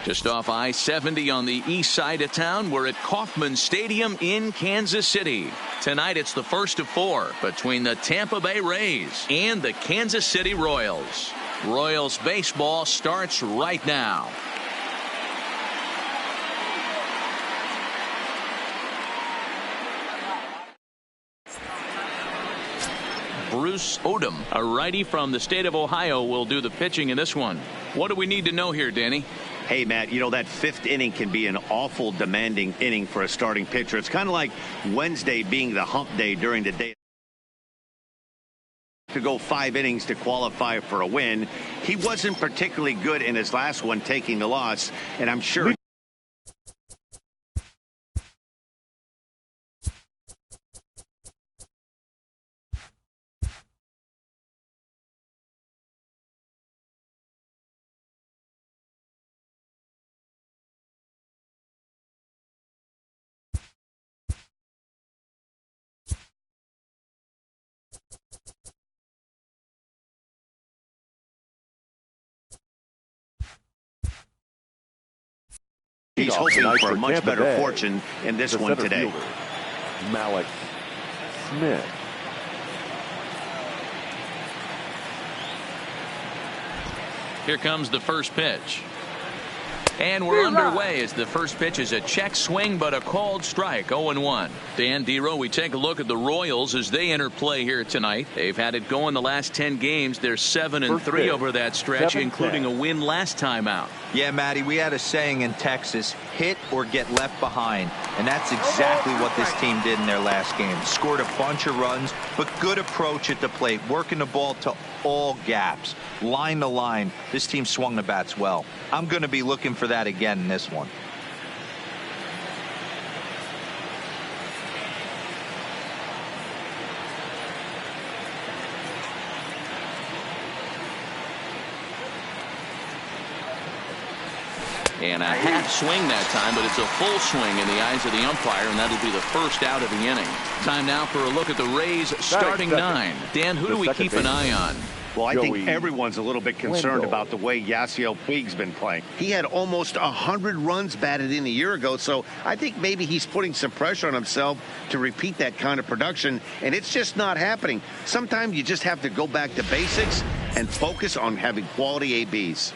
Just off I-70 on the east side of town, we're at Kauffman Stadium in Kansas City. Tonight it's the first of 4 between the Tampa Bay Rays and the Kansas City Royals. Royals baseball starts right now. Bruce Odom, a righty from the state of Ohio, will do the pitching in this one. What do we need to know here, Danny? Hey, Matt, you know, that 5th inning can be an awful demanding inning for a starting pitcher. It's kind of like Wednesday being the hump day during the day. To go 5 innings to qualify for a win. He wasn't particularly good in his last one, taking the loss, and I'm sure he's hoping for a much better fortune in this one today. Malik Smith. Here comes the first pitch. And we're underway as the first pitch is a check swing, but a called strike, 0-1. Dan Dero, we take a look at the Royals as they enter play here tonight. They've had it going the last 10 games. They're 7-3 over that stretch, including a win last time out. Yeah, Matty, we had a saying in Texas, hit or get left behind. And that's exactly what this team did in their last game. Scored a bunch of runs, but good approach at the plate, working the ball to all gaps, line to line. This team swung the bats well. I'm going to be looking for that again in this one. And a half swing that time, but it's a full swing in the eyes of the umpire, and that'll be the first out of the inning. Time now for a look at the Rays starting 9. Dan, who do we keep an eye on? Well, I think everyone's a little bit concerned about the way Yasiel Puig's been playing. He had almost 100 runs batted in a year ago, so I think maybe he's putting some pressure on himself to repeat that kind of production, and it's just not happening. Sometimes you just have to go back to basics and focus on having quality ABs.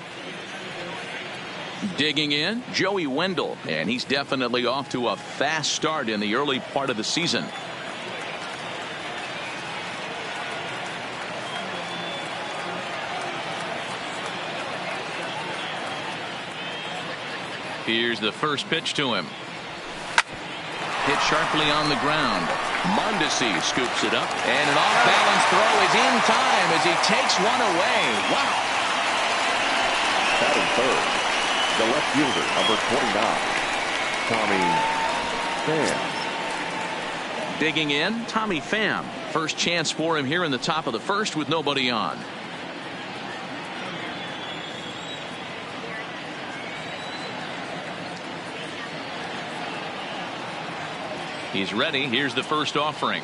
Digging in, Joey Wendell, and he's definitely off to a fast start in the early part of the season. Here's the first pitch to him. Hit sharply on the ground. Mondesi scoops it up, and an off-balance throw is in time as he takes one away. Wow. Batting third, the left fielder, number 29, Tommy Pham. Digging in, Tommy Pham. First chance for him here in the top of the first with nobody on. He's ready. Here's the first offering.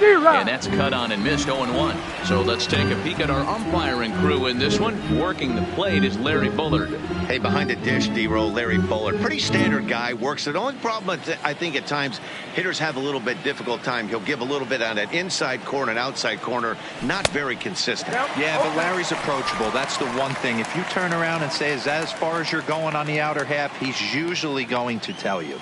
And that's cut on and missed, 0-1. So let's take a peek at our umpiring crew in this one. Working the plate is Larry Bullard. Hey, behind the dish, D-Roll, Larry Bullard. Pretty standard guy, works it. The only problem, I think, at times, hitters have a little bit difficult time. He'll give a little bit on that inside corner and outside corner. Not very consistent. Yeah, but Larry's approachable. That's the one thing. If you turn around and say, is that as far as you're going on the outer half, he's usually going to tell you.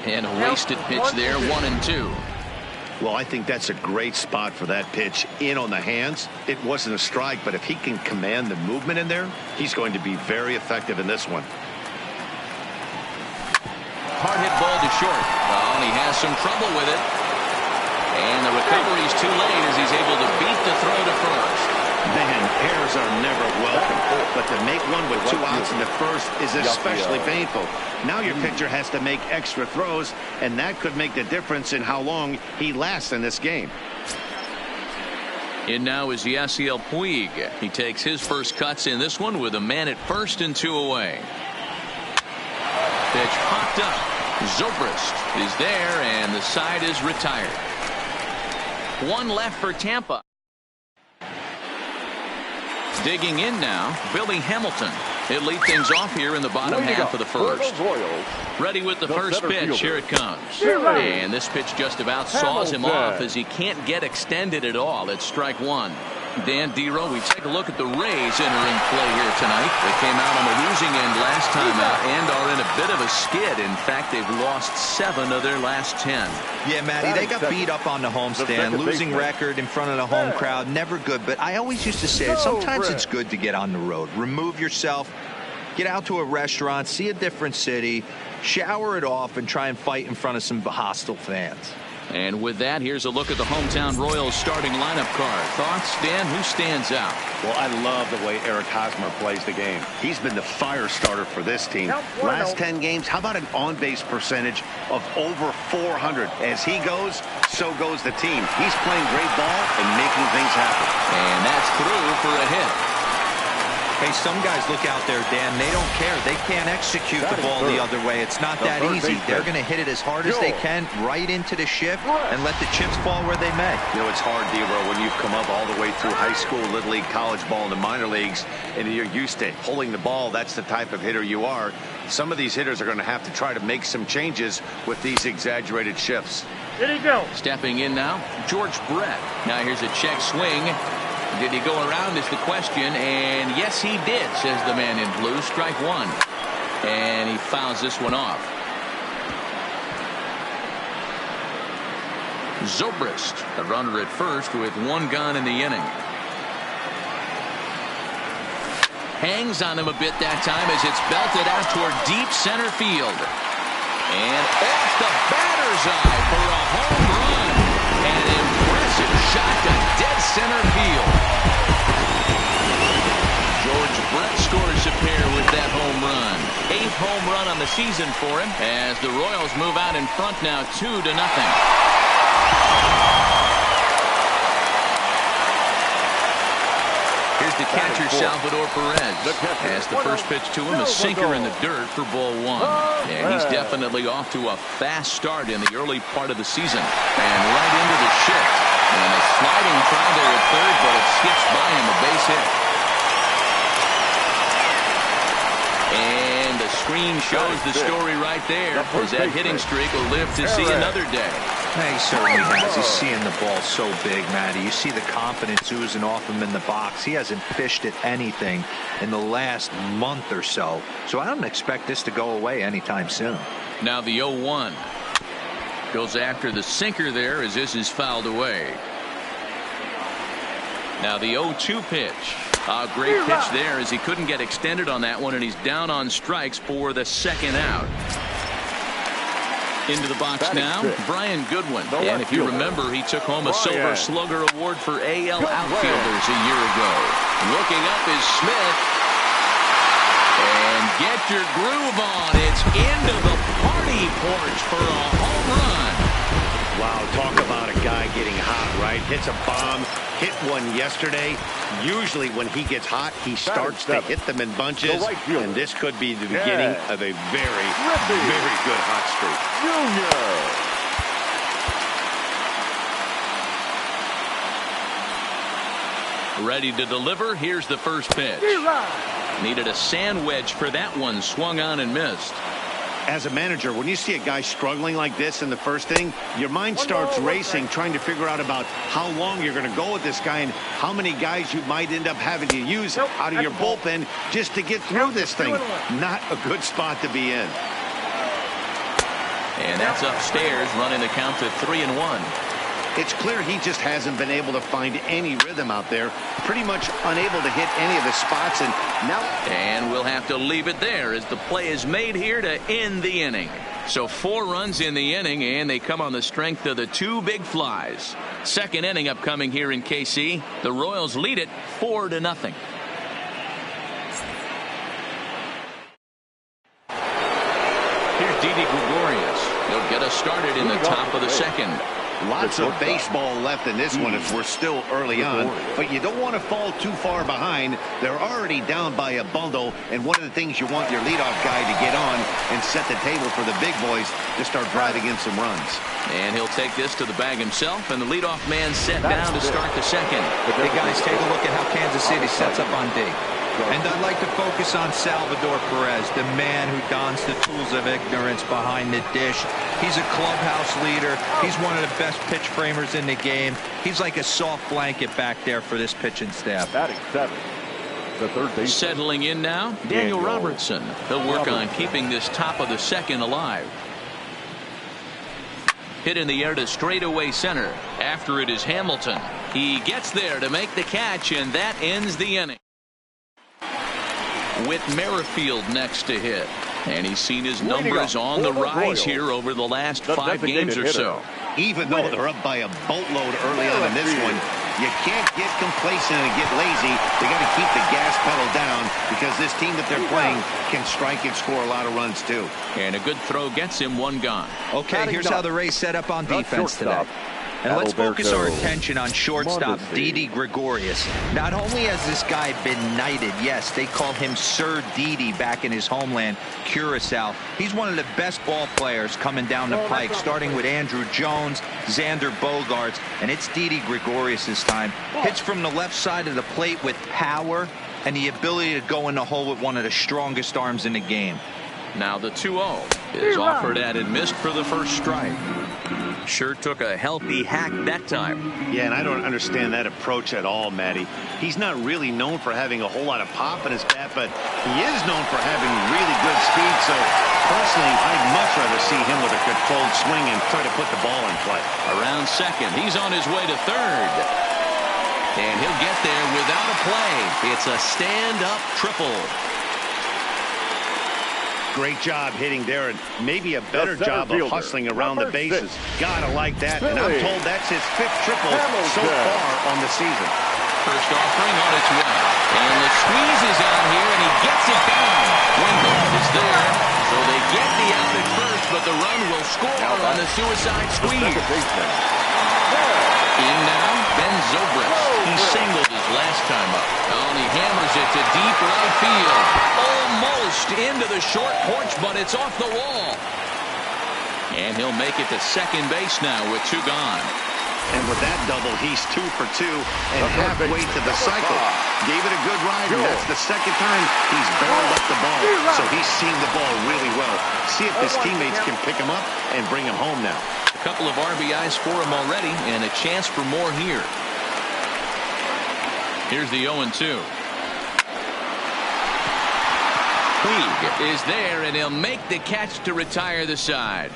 And a wasted pitch there, 1-2. Well, I think that's a great spot for that pitch in on the hands. It wasn't a strike, but if he can command the movement in there, he's going to be very effective in this one. Hard hit ball to short. Oh, and he has some trouble with it. And the recovery's too late as he's able to beat the throw to first. Man, errors are never welcome, but to make one with 2 outs in the first is especially painful. Now your pitcher has to make extra throws, and that could make the difference in how long he lasts in this game. In now is Yasiel Puig. He takes his first cuts in this one with a man at first and 2 away. Pitch popped up. Zobrist is there, and the side is retired. 1 left for Tampa. Digging in now, Billy Hamilton. He'll lead things off here in the bottom half of the first. Ready with the first pitch. Here it comes. And this pitch just about saws him off as he can't get extended at all. It's strike 1. Dan Dero, we take a look at the Rays entering play here tonight. They came out on the losing end last time out and are in a bit of a skid. In fact, they've lost 7 of their last 10. Yeah, Matty, they got beat up on the homestand. Losing record in front of the home crowd, never good. But I always used to say sometimes it's good to get on the road. Remove yourself, get out to a restaurant, see a different city, shower it off, and try and fight in front of some hostile fans. And with that, here's a look at the hometown Royals starting lineup card. Thoughts, Dan? Who stands out? Well, I love the way Eric Hosmer plays the game. He's been the fire starter for this team. Last 10 games, how about an on-base percentage of over 400? As he goes, so goes the team. He's playing great ball and making things happen. And that's through for a hit. Hey, some guys look out there, Dan, they don't care. They can't execute the ball the other way. It's not that easy. They're going to hit it as hard as they can right into the shift and let the chips fall where they may. You know, it's hard, Dero, when you've come up all the way through high school, Little League, college ball, and the minor leagues, and you're used to pulling the ball. That's the type of hitter you are. Some of these hitters are going to have to try to make some changes with these exaggerated shifts. Here you go. Stepping in now, George Brett. Now here's a check swing. Did he go around is the question, and yes he did, says the man in blue. Strike 1. And he fouls this one off. Zobrist, the runner at first with 1 gone in the inning. Hangs on him a bit that time as it's belted out toward deep center field. And off the batter's eye for a home run. And an impressive shot to dead center field. George Brett scores a pair with that home run. 8th home run on the season for him as the Royals move out in front now 2-0. Here's the catcher, Salvador Perez. As the first pitch to him, a sinker in the dirt for ball 1. And he's definitely off to a fast start in the early part of the season. And right into the shift. And a sliding try there at third, but it skips by him, a base hit. And the screen shows the story right there, as that hitting streak will live to see another day. Yeah, he certainly has. He's seeing the ball so big, Matty. You see the confidence oozing off him in the box. He hasn't fished at anything in the last month or so. So I don't expect this to go away anytime soon. Now the 0-1. Goes after the sinker there as this is fouled away. Now the 0-2 pitch. A great pitch there as he couldn't get extended on that one, and he's down on strikes for the 2nd out. Into the box now, Brian Goodwin. And if you remember, he took home a Silver Slugger Award for AL outfielders a year ago. Looking up is Smith. And get your groove on. It's into the party porch for a home run. Wow, talk about a guy getting hot, right? Hits a bomb, hit one yesterday. Usually when he gets hot, he starts to hit them in bunches. And this could be the beginning of a very, very good hot streak. Ready to deliver. Here's the first pitch. Needed a sand wedge for that one. Swung on and missed. As a manager, when you see a guy struggling like this in the first inning, your mind starts racing, trying to figure out about how long you're going to go with this guy and how many guys you might end up having to use out of your bullpen just to get through this thing. Not a good spot to be in. And that's upstairs, running the count to 3-1. It's clear he just hasn't been able to find any rhythm out there. Pretty much unable to hit any of his spots. And we'll have to leave it there as the play is made here to end the inning. So 4 runs in the inning, and they come on the strength of the 2 big flies. Second inning upcoming here in KC. The Royals lead it 4-0. Here's Didi Gregorius. He'll get us started in the top of the second. Lots of baseball left in this one as we're still early on, but you don't want to fall too far behind. They're already down by a bundle, and one of the things you want your leadoff guy to get on and set the table for the big boys to start driving in some runs. And he'll take this to the bag himself, and the leadoff man set down to start the second. Hey guys, take a look at how Kansas City sets up on D. And I'd like to focus on Salvador Perez, the man who dons the tools of ignorance behind the dish. He's a clubhouse leader. He's one of the best pitch framers in the game. He's like a soft blanket back there for this pitching staff. Batting 7, the third baseman. Settling in now, Daniel Robertson. He'll work on keeping this top of the second alive. Hit in the air to straightaway center. After it is Hamilton. He gets there to make the catch, and that ends the inning. With Merrifield next to hit. And he's seen his numbers on the rise here over the last 5 games or so. Even though they're up by a boatload early on in this one, you can't get complacent and get lazy. You got to keep the gas pedal down because this team that they're playing can strike and score a lot of runs too. And a good throw gets him 1 gone. Okay, here's how the Rays set up on defense today. And let's focus our attention on shortstop Didi Gregorius. Not only has this guy been knighted, yes, they call him Sir Didi back in his homeland, Curacao. He's one of the best ball players coming down the pike, starting with Andrew Jones, Xander Bogaerts, and it's Didi Gregorius this time. Hits from the left side of the plate with power and the ability to go in the hole with one of the strongest arms in the game. Now the 2-0 is offered at and missed for the first strike. Sure took a healthy hack that time. Yeah, and I don't understand that approach at all, Matty. He's not really known for having a whole lot of pop in his bat, but he is known for having really good speed. So personally, I'd much rather see him with a controlled swing and try to put the ball in play. Around second, he's on his way to third. And he'll get there without a play. It's a stand-up triple. Great job hitting there, and maybe a better job of hustling around the bases. Gotta like that, and I'm told that's his 5th triple so far on the season. First offering on its way. And the squeeze is on here, and he gets it down. Wingard is there, so they get the out at first, but the run will score on the suicide squeeze. In now, Ben Zobrist. He singled his last time up. Oh, and he hammers it to deep right field. Almost into the short porch, but it's off the wall. And he'll make it to second base now with 2 gone. And with that double, he's 2 for 2 and halfway to the cycle. Gave it a good ride, and that's the second time he's barreled up the ball. So he's seen the ball really well. See if his teammates can pick him up and bring him home now. A couple of RBIs for him already, and a chance for more here. Here's the 0-2. Puig is there, and he'll make the catch to retire the side.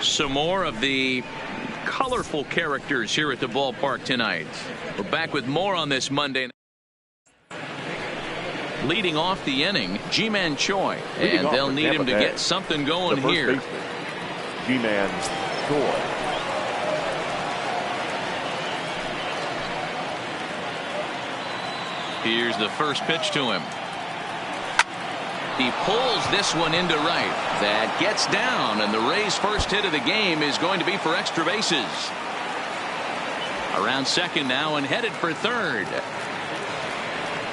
Some more of the colorful characters here at the ballpark tonight. We're back with more on this Monday. Leading off the inning, Ji-Man Choi, and they'll need him to get something going here. Ji-Man Choi. Here's the first pitch to him. He pulls this one into right. That gets down, and the Rays' first hit of the game is going to be for extra bases. Around second now and headed for third.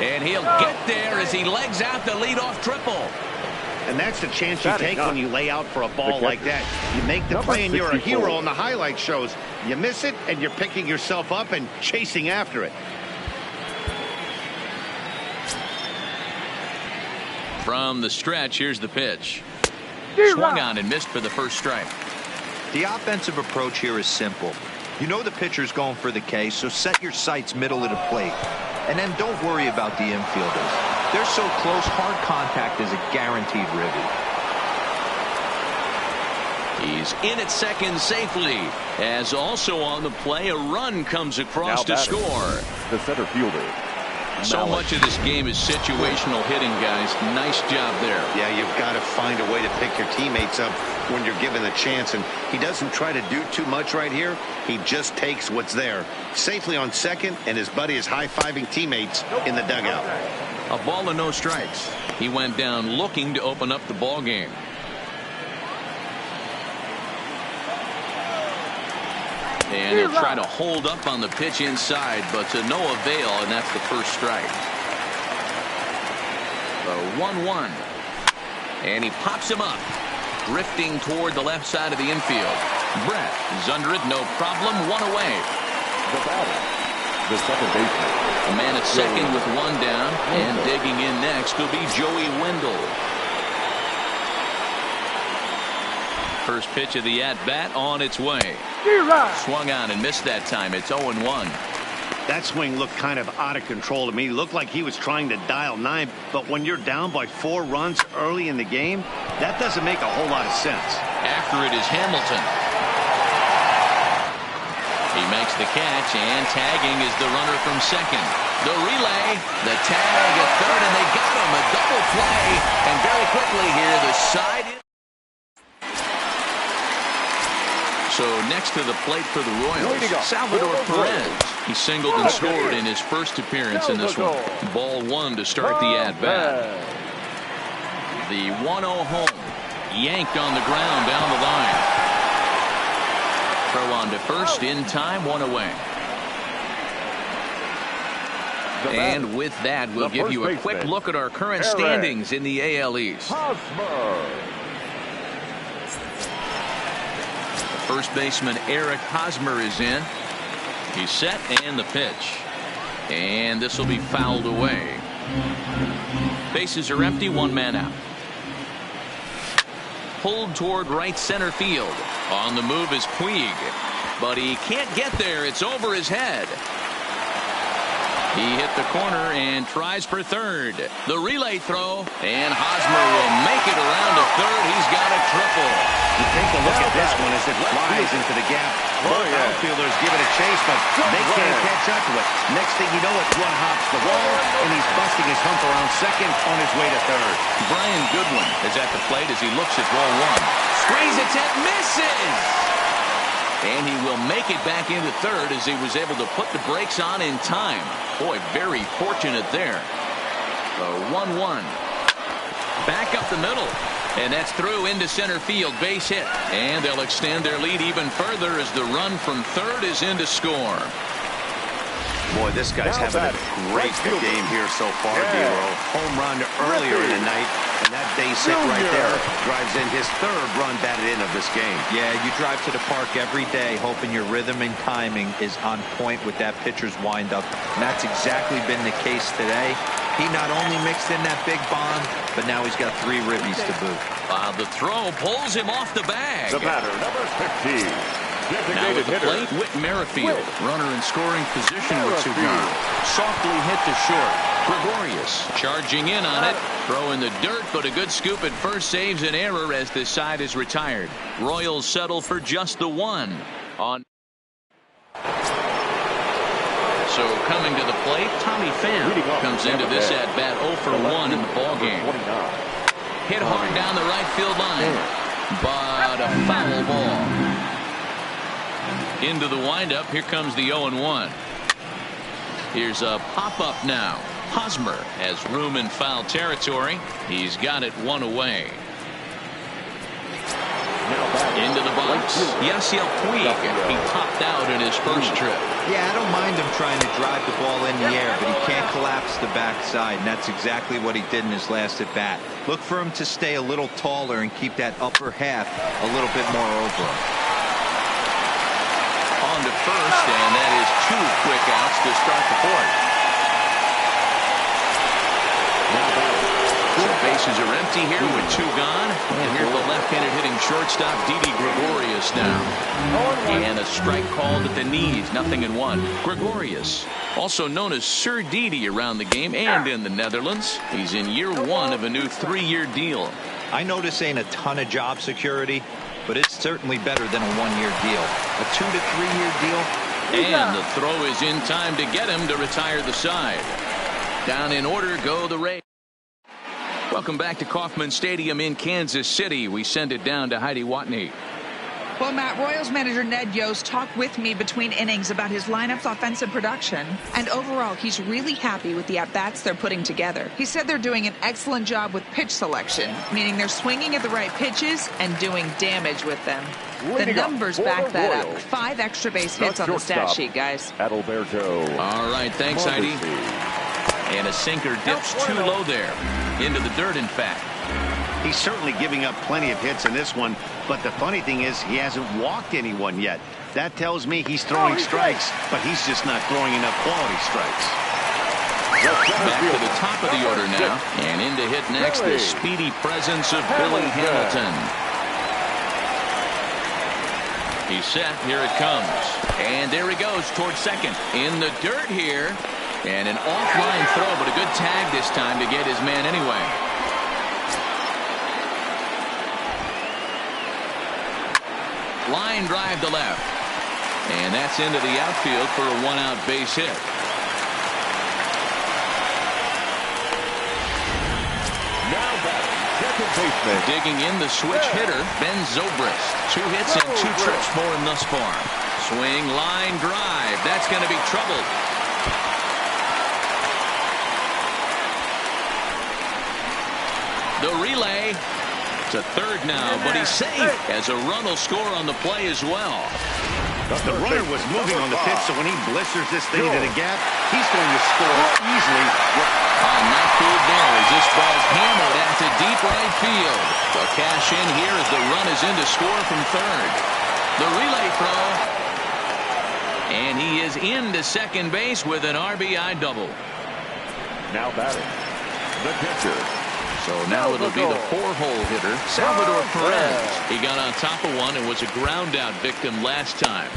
And he'll get there as he legs out the leadoff triple. And that's the chance you take when you lay out for a ball like that. You make the play and you're a hero on the highlight shows. You miss it and you're picking yourself up and chasing after it. From the stretch, here's the pitch. Swung on and missed for the first strike. The offensive approach here is simple. You know the pitcher's going for the K, so set your sights middle of the plate. And then don't worry about the infielders. They're so close, hard contact is a guaranteed ribby. He's in at second safely, as also on the play, a run comes across to score. The center fielder. So much of this game is situational hitting, guys. Nice job there. Yeah, you've got to find a way to pick your teammates up when you're given the chance, and he doesn't try to do too much right here. He just takes what's there. Safely on second, and his buddy is high-fiving teammates in the dugout. A ball and no strikes. He went down looking to open up the ball game. And he'll try to hold up on the pitch inside, but to no avail, and that's the first strike. The 1-1. And he pops him up, drifting toward the left side of the infield. Brett is under it, no problem, one away. The batter, the second baseman. A man at second with one down, and digging in next will be Joey Wendell. First pitch of the at-bat on its way. Swung on and missed that time. It's 0-1. That swing looked kind of out of control to me. Looked like he was trying to dial 9, but when you're down by 4 runs early in the game, that doesn't make a whole lot of sense. After it is Hamilton. He makes the catch, and tagging is the runner from second. The relay, the tag at third, and they got him. A double play, and very quickly here, the side. So next to the plate for the Royals, Salvador Perez. He singled and scored in his first appearance in this one. Ball 1 to start the at-bat. The 1-0 home. Yanked on the ground down the line. Throw on to first in time, 1 away. And with that, we'll give you a quick look at our current standings in the AL East. First baseman Eric Hosmer is in. He's set, and the pitch. And this will be fouled away. Bases are empty, 1 man out. Pulled toward right center field. On the move is Puig, but he can't get there. It's over his head. He hit the corner and tries for third. The relay throw, and Hosmer will make it around to third. He's got a triple. You take a look at this one as it flies into the gap. Both outfielders give it a chase, but they can't catch up to it. Next thing you know, it one hops the wall, and he's busting his hump around second on his way to third. Brian Goodwin is at the plate as he looks at ball 1. Squeeze attempt, misses! And he will make it back into third as he was able to put the brakes on in time. Boy, very fortunate there. The 1-1. Back up the middle. And that's through into center field. Base hit. And they'll extend their lead even further as the run from third is in to score. Boy, this guy's having a great game here so far, D-Row. Home run earlier in the night, and that base hit right there drives in his 3rd run batted in of this game. Yeah, you drive to the park every day hoping your rhythm and timing is on point with that pitcher's windup, and that's exactly been the case today. He not only mixed in that big bomb, but now he's got 3 ribbies to boot. The throw pulls him off the bag. The batter, number 15. Now at the plate, Whit Merrifield, runner in scoring position with 2 gone. Softly hit to short. Gregorius charging in on it. Throw in the dirt, but a good scoop at first saves an error as this side is retired. Royals settle for just the 1 on. So coming to the plate, Tommy Pham comes into this at-bat 0 for 1 in the ballgame. Hit hard down the right field line, but a foul ball. Into the windup, here comes the 0-1. Here's a pop-up now. Hosmer has room in foul territory. He's got it 1 away. Into the box, Yasiel Puig. He topped out in his first trip. Yeah, I don't mind him trying to drive the ball in the air, but he can't collapse the backside, and that's exactly what he did in his last at-bat. Look for him to stay a little taller and keep that upper half a little bit more over him. On to first, and that is 2 quick outs to start the 4th. So bases are empty here with 2 gone. And here's the left-handed hitting shortstop, Didi Gregorius now. And a strike called at the knees, 0-1. Gregorius, also known as Sir Didi around the game and in the Netherlands. He's in year 1 of a new 3-year deal. I notice ain't a ton of job security, but it's certainly better than a one-year deal. A 2 to 3 year deal. And the throw is in time to get him to retire the side. Down in order go the Rays. Welcome back to Kauffman Stadium in Kansas City. We send it down to Heidi Watney. Well, Matt, Royals manager Ned Yost talked with me between innings about his lineup's offensive production. And overall, he's really happy with the at-bats they're putting together. He said they're doing an excellent job with pitch selection, meaning they're swinging at the right pitches and doing damage with them. The numbers back that up. 5 extra base hits on the stat sheet, guys. Adalberto. All right, thanks, Heidi. And a sinker dips too low there. Into the dirt, in fact. He's certainly giving up plenty of hits in this one, but the funny thing is he hasn't walked anyone yet. That tells me he's throwing strikes, but he's just not throwing enough quality strikes. Back to the top of the order now. And in to hit next, the speedy presence of Billy Hamilton. He's set. Here it comes. And there he goes towards second. In the dirt here. And an offline throw, but a good tag this time to get his man anyway. Line drive to left. And that's into the outfield for a 1-out base hit. Now batting, second baseman. Digging in the switch hitter, Ben Zobrist. 2 hits and 2 trips for him thus far. Swing, line drive. That's going to be trouble. The relay to third now, but he's safe as a run will score on the play as well. The runner was moving on the pitch, so when he blisters this thing into the gap, he's going to score easily. Not good there as this ball's hammered out to deep right field. The cash in here as the run is in to score from third. The relay throw. And he is into second base with an RBI double. Now batting, the pitcher. So now it'll be the 4-hole hitter, Salvador Perez. He got on top of one and was a ground-out victim last time.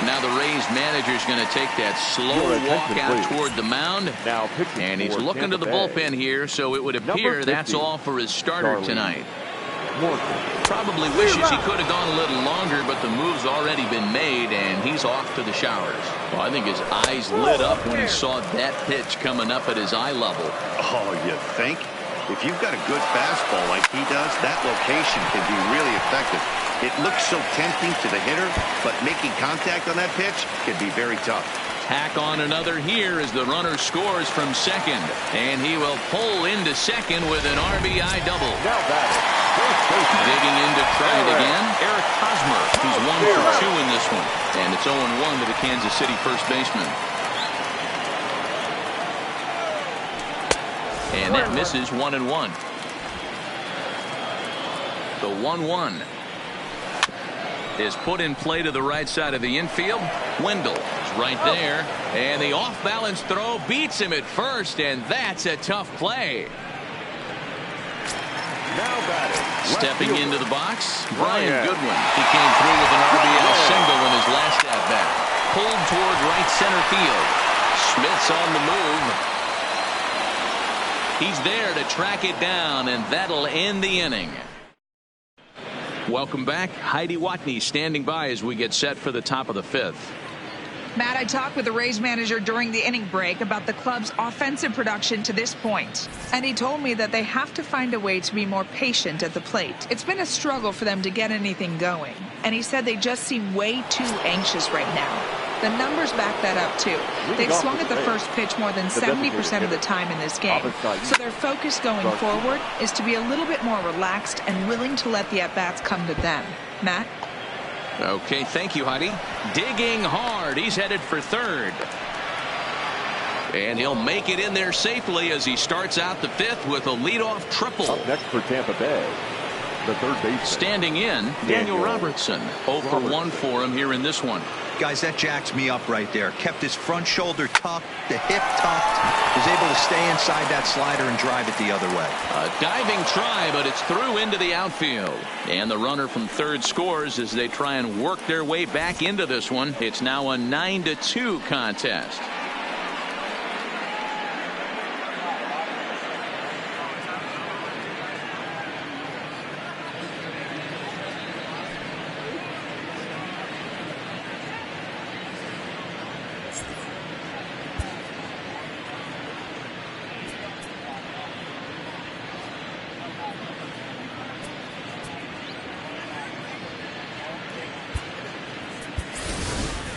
Now the Rays manager's going to take that slow walk out toward the mound. And he's looking to the bullpen here, so it would appear that's all for his starter tonight. Probably wishes he could have gone a little longer, but the move's already been made, and he's off to the showers. Well, I think his eyes lit up when he saw that pitch coming up at his eye level. Oh, you think? If you've got a good fastball like he does, that location can be really effective. It looks so tempting to the hitter, but making contact on that pitch can be very tough. Tack on another here as the runner scores from second. And he will pull into second with an RBI double. Now batting. Digging in to try it again, Eric Hosmer, who's 1 for 2 in this one. And it's 0-1 to the Kansas City first baseman. And that misses 1-1. The 1-1 is put in play to the right side of the infield. Wendell is right there. And the off-balance throw beats him at first, and that's a tough play. Now batting. Stepping into the box, Brian Goodwin. He came through with an RBI single in his last at-bat. Pulled toward right center field. Smith's on the move. He's there to track it down, and that'll end the inning. Welcome back. Heidi Watney standing by as we get set for the top of the 5th. Matt, I talked with the Rays manager during the inning break about the club's offensive production to this point. And he told me that they have to find a way to be more patient at the plate. It's been a struggle for them to get anything going. And he said they just seem way too anxious right now. The numbers back that up, too. They've swung at the first pitch more than 70% of the time in this game. So their focus going forward is to be a little bit more relaxed and willing to let the at-bats come to them. Matt? Okay, thank you, Heidi. Digging hard. He's headed for third. And he'll make it in there safely as he starts out the 5th with a leadoff triple. Up next for Tampa Bay, the third baseman. Standing in, Daniel Robertson. 0 for 1 for him here in this one. Guys, that jacks me up right there. Kept his front shoulder tucked, the hip tucked, was able to stay inside that slider and drive it the other way. A diving try, but it's through into the outfield. And the runner from third scores as they try and work their way back into this one. It's now a 9-2 contest.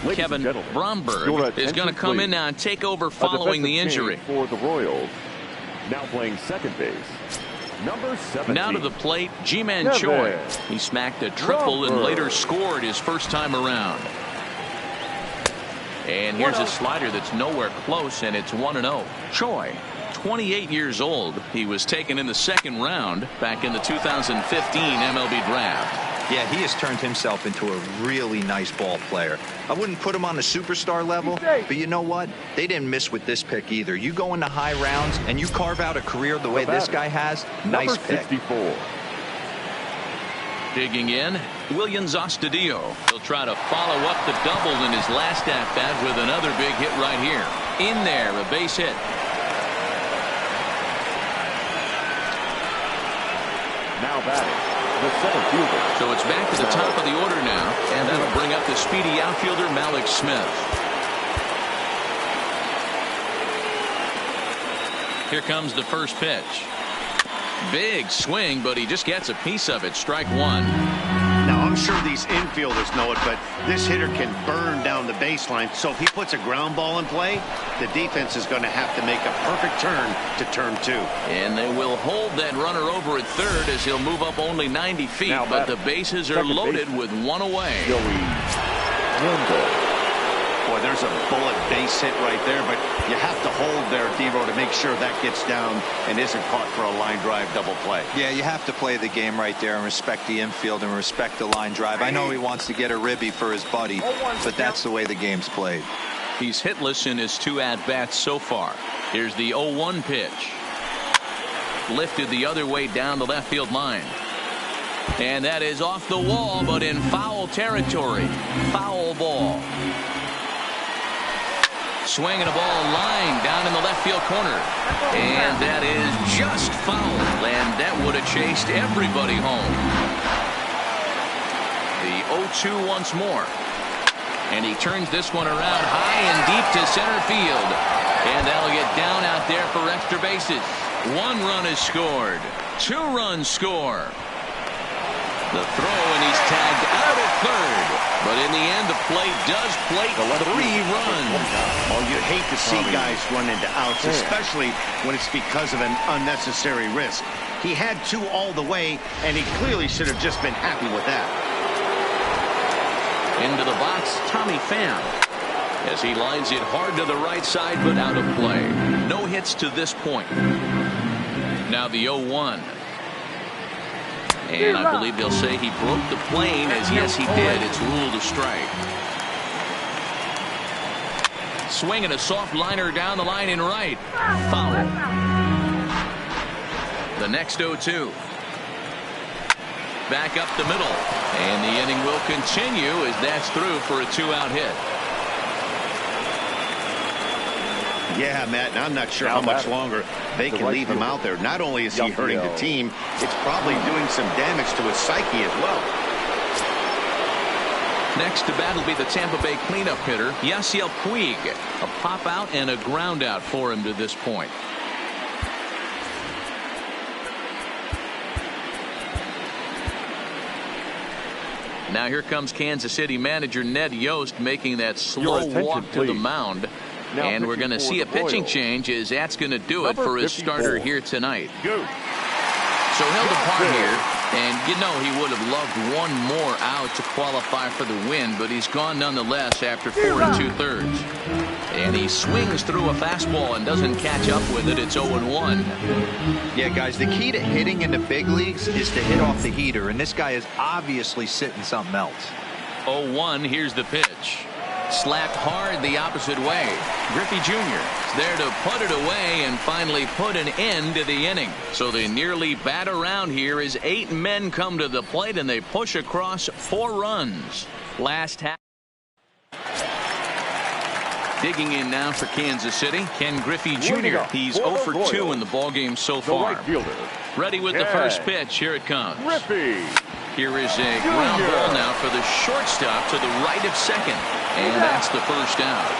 Ladies Kevin and gentlemen, Bromberg your is going to attention, come in please. now and take over A following the defensive injury. change for the Royals. Now playing second base, number 17. Now to the plate, Ji-Man Kevin Choi. He smacked a triple and Bromberg. later scored his first time around. And here's a slider that's nowhere close, and it's 1-0. Choi, 28 years old. He was taken in the second round back in the 2015 MLB draft. Yeah, he has turned himself into a really nice ball player. I wouldn't put him on the superstar level, but you know what? They didn't miss with this pick either. You go into high rounds and you carve out a career the way this guy has, nice Number pick. 64. Digging in, Williams Astudillo. He'll try to follow up the double in his last at-bat with another big hit right here. In there, a base hit. Now batting, the center fielder. So it's back to the top of the order now, and that'll bring up the speedy outfielder Malik Smith. Here comes the first pitch. Big swing, but he just gets a piece of it. Strike one. Now, I'm sure these infielders know it, but this hitter can burn down the baseline. So if he puts a ground ball in play, the defense is going to have to make a perfect turn to turn two. And they will hold that runner over at third as he'll move up only 90 feet, Now but the batting, bases are second loaded baseman, with one away. Joey Wendell. Boy, there's a bullet base hit right there, but you have to hold there, Devo, to make sure that gets down and isn't caught for a line drive double play. Yeah, you have to play the game right there and respect the infield and respect the line drive. I know he wants to get a ribby for his buddy, but that's the way the game's played. He's hitless in his two at-bats so far. Here's the 0-1 pitch. Lifted the other way down the left field line. And that is off the wall, but in foul territory. Foul ball. Swinging a ball line down in the left field corner. And that is just foul. And that would have chased everybody home. The 0-2 once more. And he turns this one around high and deep to center field. And that'll get down out there for extra bases. One run is scored. 2 runs score. The throw, and he's tagged out at third. But in the end, the play does plate 3 runs. Oh, you hate to see guys run into outs, especially when it's because of an unnecessary risk. He had 2 all the way, and he clearly should have just been happy with that. Into the box, Tommy Pham, as he lines it hard to the right side, but out of play. No hits to this point. Now the 0-1. And I believe they'll say he broke the plane, as yes, he did. It's ruled a strike. Swinging a soft liner down the line in right. Foul. The next 0-2. Back up the middle. And the inning will continue as that's through for a 2-out hit. Yeah, Matt, and I'm not sure how much longer they can leave him out there. Not only is he hurting the team, it's probably doing some damage to his psyche as well. Next to bat will be the Tampa Bay cleanup hitter, Yasiel Puig. A pop out and a ground out for him to this point. Now here comes Kansas City manager Ned Yost making that slow walk to the mound. Now and we're going to see a pitching change as that's going to do it for his starter here tonight. So he'll depart here, and you know he would have loved one more out to qualify for the win, but he's gone nonetheless after 4 2/3. And he swings through a fastball and doesn't catch up with it. It's 0-1. Yeah, guys, the key to hitting in the big leagues is to hit off the heater, and this guy is obviously sitting something else. 0-1, here's the pitch. Slapped hard the opposite way. Griffey Jr. is there to put it away and finally put an end to the inning. So they nearly bat around here as 8 men come to the plate and they push across 4 runs. Last half. Digging in now for Kansas City, Ken Griffey Jr. He's 0 for 2 in the ballgame so far. Ready with the first pitch. Here it comes. Griffey. Here is a ground ball now for the shortstop to the right of second. And that's the first out.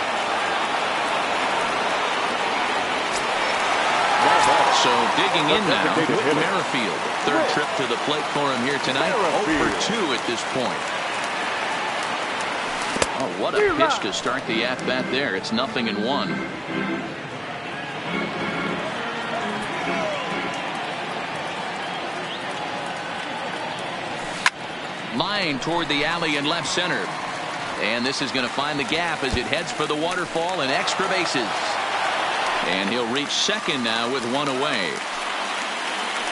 So digging in now, Whit Merrifield. Third trip to the plate for him here tonight. 0 for 2 at this point. Oh, what a pitch to start the at-bat there. It's 0-1. Line toward the alley in left center. And this is going to find the gap as it heads for the waterfall and extra bases. And he'll reach second now with one away.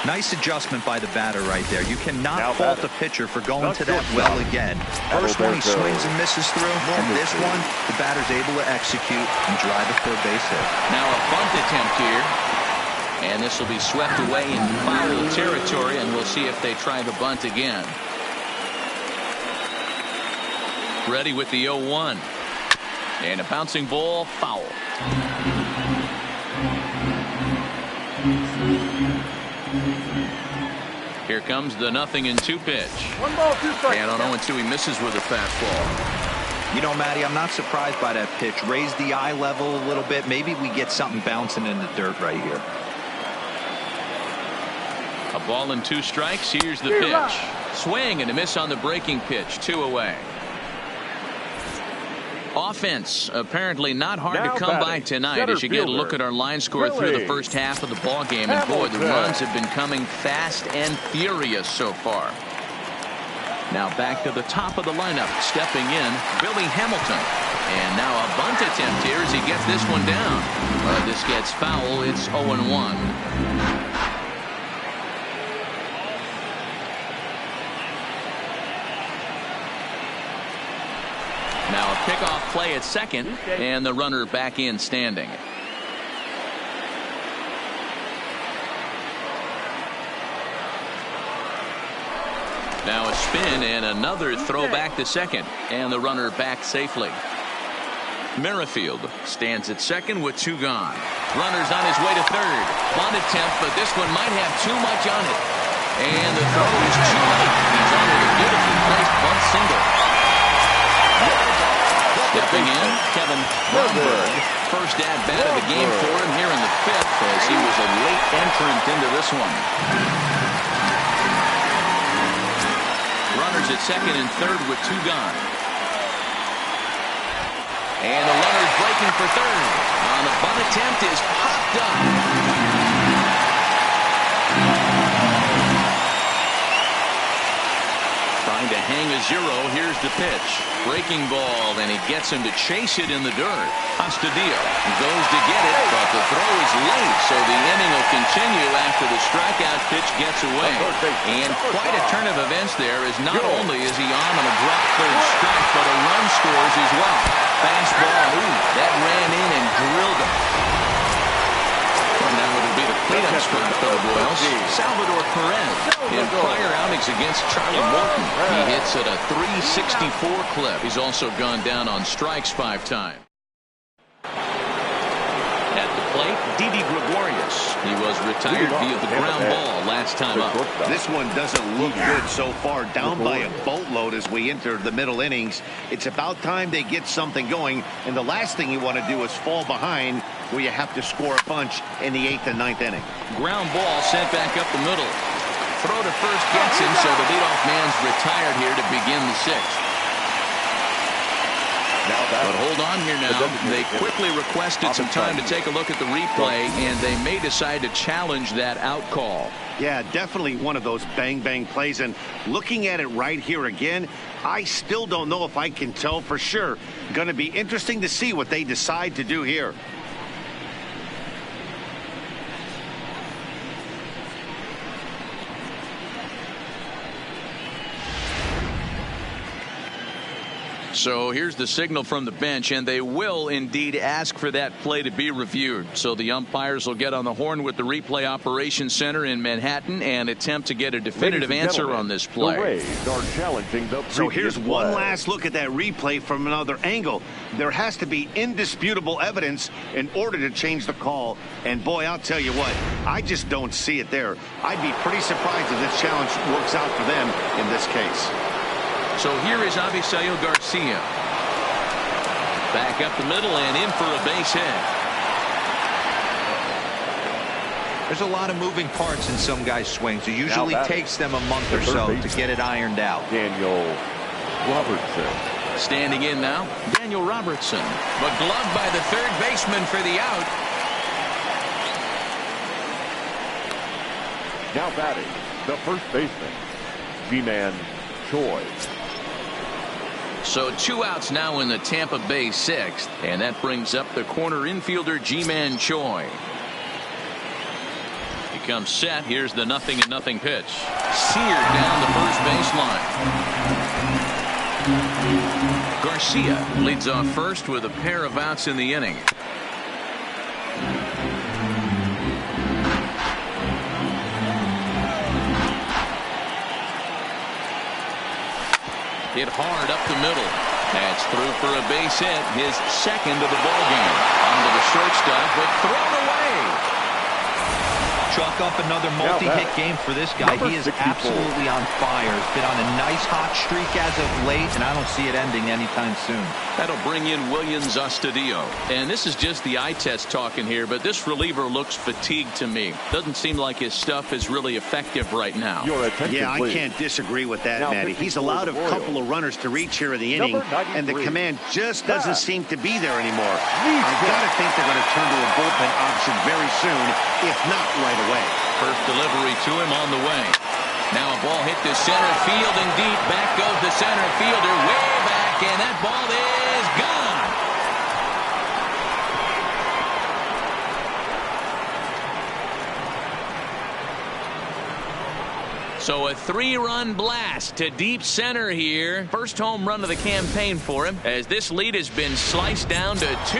Nice adjustment by the batter right there. You cannot fault the pitcher for going to that well again. First one he swings and misses through, and this one the batter's able to execute and drive a third base hit. Now a bunt attempt here, and this will be swept away in foul territory, and we'll see if they try the bunt again. Ready with the 0-1, and a bouncing ball, foul. Here comes the 0-2 pitch. 1 ball, 2 strikes. And on 0-2 he misses with a fastball. You know, Matty, I'm not surprised by that pitch. Raise the eye level a little bit. Maybe we get something bouncing in the dirt right here. A ball and 2 strikes. Here's the pitch. Swing and a miss on the breaking pitch. 2 away. Offense apparently not hard to come by tonight as you get a look at our line score through the first half of the ball game, and boy, the runs have been coming fast and furious so far. Now back to the top of the lineup, stepping in, Billy Hamilton, and now a bunt attempt here as he gets this one down. This gets foul. It's 0-1. Now a pickoff play at second, and the runner back in standing. Now a spin and another throw back to second, and the runner back safely. Merrifield stands at second with 2 gone. Runner's on his way to third. Bunt attempt, but this one might have too much on it. And the throw is too late. He's on with a beautifully placed bunt single. Stepping in, Kevin Bromberg. First at-bat of the game for him here in the 5th as he was a late entrant into this one. Runners at second and third with 2 gone. And the runner's breaking for third. On the bunt attempt is popped up. Trying to hang a 0. Here's the pitch. Breaking ball, and he gets him to chase it in the dirt. Astudillo goes to get it, but the throw is late, so the inning will continue after the strikeout pitch gets away. And quite a turn of events there, as not only is he on a drop third strike, but a run scores as well. Fastball, that ran in and drilled him. Now it'll be the cleanup spot for the Royals. Salvador Perez in prior outings against Charlie Morton. He hits at a .364 clip. He's also gone down on strikes 5 times. At the plate, Didi Gregorius. He was retired via the ground ball last time up. This one doesn't look good so far. Down by a boatload as we enter the middle innings. It's about time they get something going, and the last thing you want to do is fall behind where you have to score a bunch in the 8th and 9th inning. Ground ball sent back up the middle. Throw to first gets him, so the leadoff man's retired here to begin the 6th. But hold on here now. They quickly requested some time to take a look at the replay, and they may decide to challenge that out call. Yeah, definitely one of those bang-bang plays. And looking at it right here again, I still don't know if I can tell for sure. Going to be interesting to see what they decide to do here. So here's the signal from the bench, and they will indeed ask for that play to be reviewed. So the umpires will get on the horn with the replay operations center in Manhattan and attempt to get a definitive answer on this play. So here's one last look at that replay from another angle. There has to be indisputable evidence in order to change the call. And boy, I'll tell you what, I just don't see it there. I'd be pretty surprised if this challenge works out for them in this case. So here is Avisail Garcia. Back up the middle and in for a base hit. There's a lot of moving parts in some guys' swings. It usually takes them a month or so to get it ironed out. Daniel Robertson. Standing in now, Daniel Robertson. But gloved by the third baseman for the out. Now batting, the first baseman, G-Man Choi. So 2 outs now in the Tampa Bay 6th, and that brings up the corner infielder G-Man Choi. He comes set. Here's the 0-0 pitch. Seared down the first baseline. Garcia leads off first with a pair of outs in the inning. Hit hard up the middle. That's through for a base hit, his second of the ball game. Onto the shortstop, but thrown away. Chalk up another multi-hit game for this guy. He is absolutely on fire. He's been on a nice hot streak as of late, and I don't see it ending anytime soon. That'll bring in Williams Astudillo. And this is just the eye test talking here, but this reliever looks fatigued to me. Doesn't seem like his stuff is really effective right now. Yeah, I can't disagree with that, Matty. He's allowed a couple of runners to reach here in the inning, and the command just doesn't seem to be there anymore. I've got to think they're going to turn to a bullpen option very soon, if not right away. First delivery to him on the way. Now a ball hit to center field and deep. Back goes the center fielder way back, and that ball is gone. So a 3-run blast to deep center here. First home run of the campaign for him, as this lead has been sliced down to 2.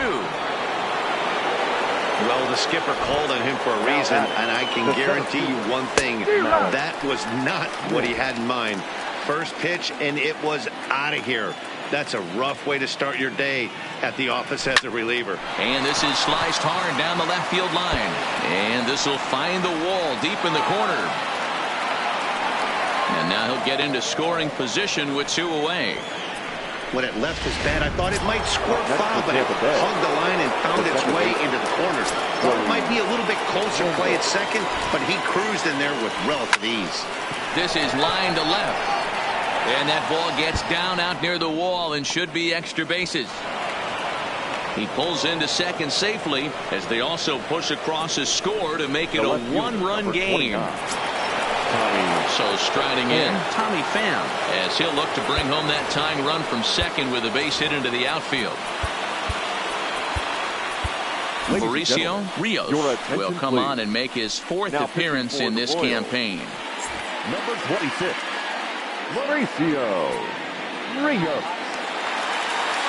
Well, the skipper called on him for a reason, and I can guarantee you one thing. That was not what he had in mind. First pitch, and it was out of here. That's a rough way to start your day at the office as a reliever. And this is sliced hard down the left field line. And this will find the wall deep in the corner. And now he'll get into scoring position with 2 away. When it left his bat, I thought it might squirt foul, but it hugged the line and found its way into the corner. Thought it might be a little bit closer play at second, but he cruised in there with relative ease. This is line to left. And that ball gets down out near the wall and should be extra bases. He pulls into second safely, as they also push across his score to make it a 1-run game. So striding in, Tommy Pham, as he'll look to bring home that tying run from second with a base hit into the outfield. Mauricio Rios will come on and make his 4th appearance in this campaign. Number 26, Mauricio Rios.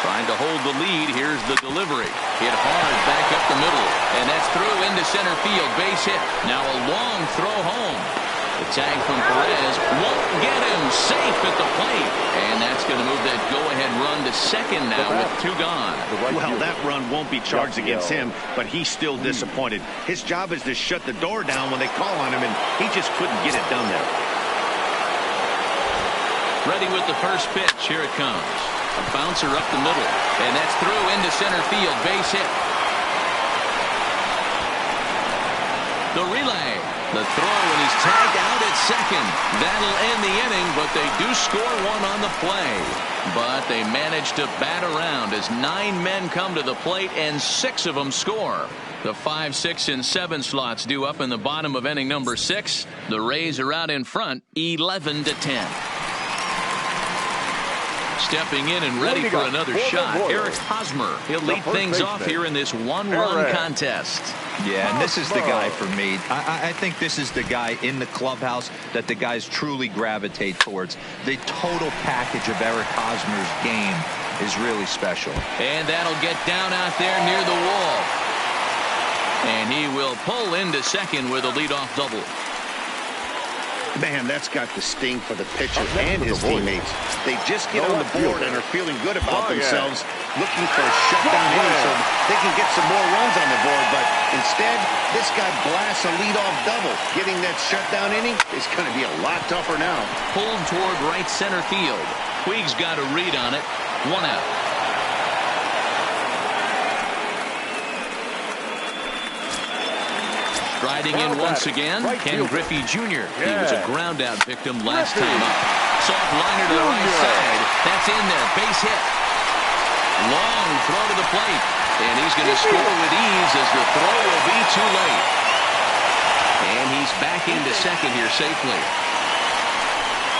Trying to hold the lead. Here's the delivery. Hit hard back up the middle. And that's through into center field. Base hit. Now a long throw home. The tag from Perez won't get him. Safe at the plate. And that's going to move that go-ahead run to second now with 2 gone. Well, that run won't be charged against him, but he's still disappointed. His job is to shut the door down when they call on him, and he just couldn't get it done there. Ready with the first pitch. Here it comes. A bouncer up the middle. And that's through into center field. Base hit. The relay. The throw, and he's tagged out at second. That'll end the inning, but they do score 1 on the play. But they manage to bat around as 9 men come to the plate, and 6 of them score. The 5, 6, and 7 slots due up in the bottom of inning number 6. The Rays are out in front, 11-10. Stepping in and ready for another shot, Eric Hosmer. He'll lead things off here in this 1-run contest. Yeah, and this is the guy for me. I think this is the guy in the clubhouse that the guys truly gravitate towards. The total package of Eric Hosmer's game is really special. And that'll get down out there near the wall. And he will pull into second with a leadoff double. Man, that's got to sting for the pitcher and his teammates. They just get on the board and are feeling good about themselves, looking for a shutdown inning so they can get some more runs on the board. But instead, this guy blasts a leadoff double. Getting that shutdown inning is going to be a lot tougher now. Pulled toward right center field. Puig's got a read on it. 1 out. Striding in once again, Ken Griffey Jr. He was a ground-out victim last time up. Soft liner to the right side. That's in there. Base hit. Long throw to the plate. And he's going to score with ease as the throw will be too late. And he's back into second here safely.